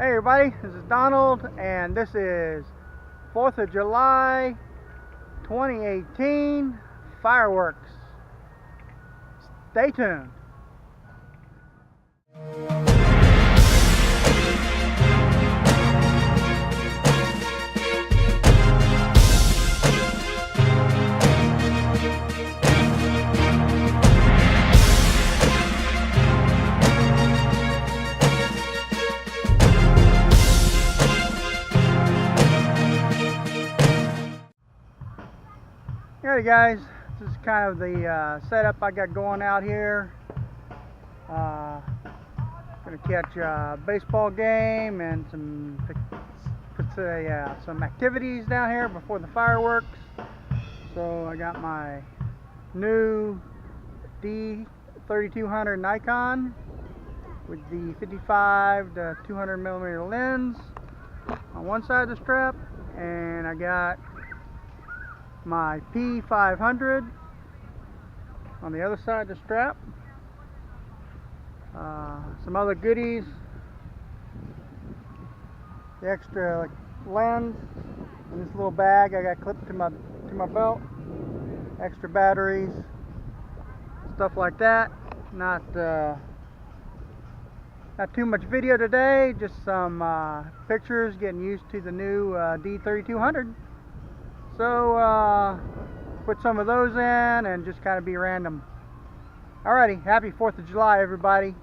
Hey everybody, this is Donald and this is 4th of July 2018 fireworks. Stay tuned. Alright guys, this is kind of the setup I got going out here. Gonna catch a baseball game and some activities down here before the fireworks. So I got my new D3200 Nikon with the 55 to 200 millimeter lens on one side of the strap, and I got my P500 on the other side of the strap. Some other goodies: the extra lens in this little bag I got clipped to my belt, extra batteries, stuff like that. Not too much video today, just some pictures, getting used to the new D3200. So put some of those in and just kind of be random. Alrighty, happy 4th of July everybody.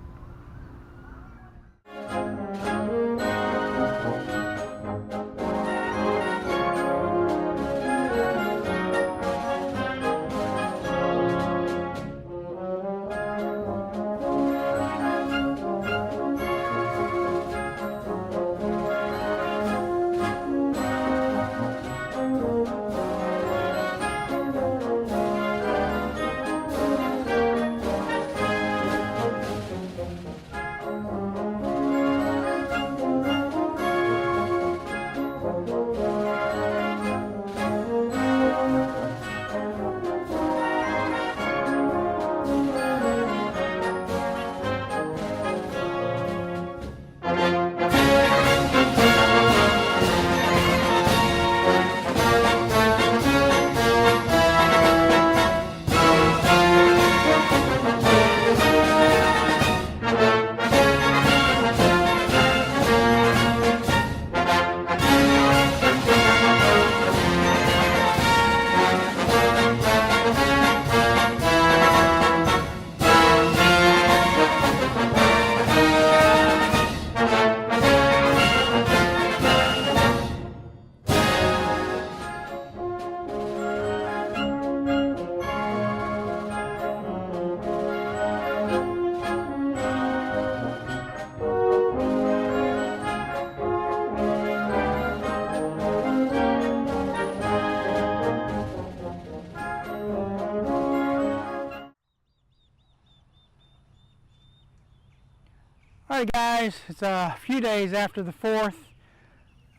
Alright guys, it's a few days after the 4th.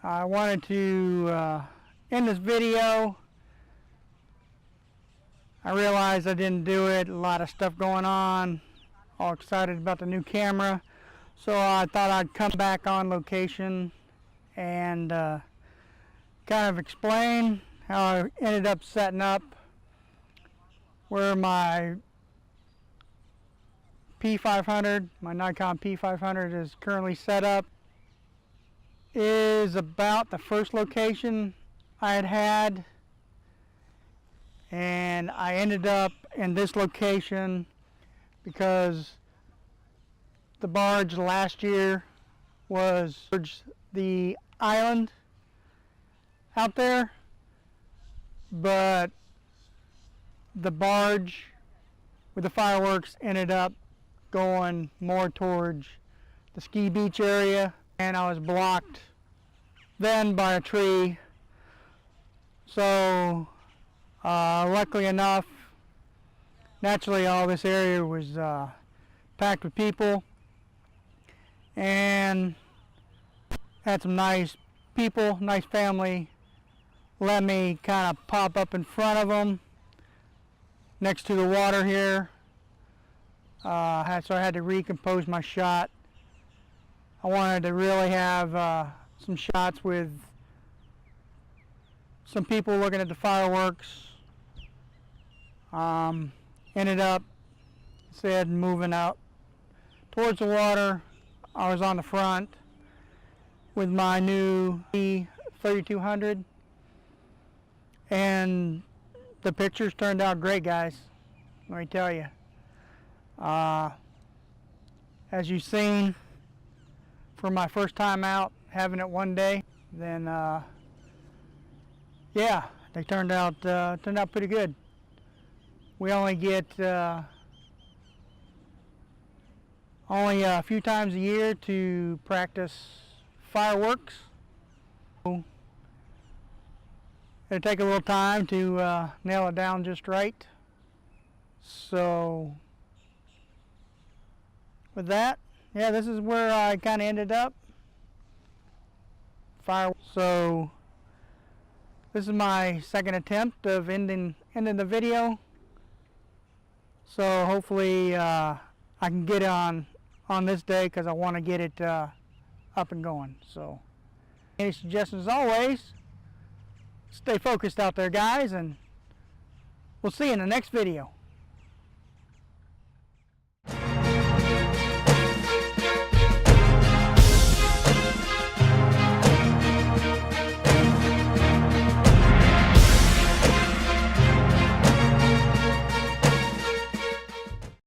I wanted to end this video. I realized I didn't do it, a lot of stuff going on, all excited about the new camera. So I thought I'd come back on location and kind of explain how I ended up setting up where my P500, my Nikon P500 is currently set up. Is about the first location I had, and I ended up in this location because the barge last year was the island out there, but the barge with the fireworks ended up going more towards the ski beach area, and I was blocked then by a tree. So luckily enough, naturally all this area was packed with people, and had some nice people, nice family, let me kind of pop up in front of them next to the water here. So I had to recompose my shot I wanted to really have some shots with some people looking at the fireworks. Ended up instead moving out towards the water. I was on the front with my new D3200, and the pictures turned out great, guys. Let me tell you. As you've seen, for my first time out, having it one day, then yeah, they turned out pretty good. We only get only a few times a year to practice fireworks. It'll take a little time to nail it down just right. So with that, yeah, this is where I kind of ended up. So this is my second attempt of ending the video. So hopefully I can get it on this day, because I want to get it up and going. So any suggestions, as always, stay focused out there, guys, and we'll see you in the next video.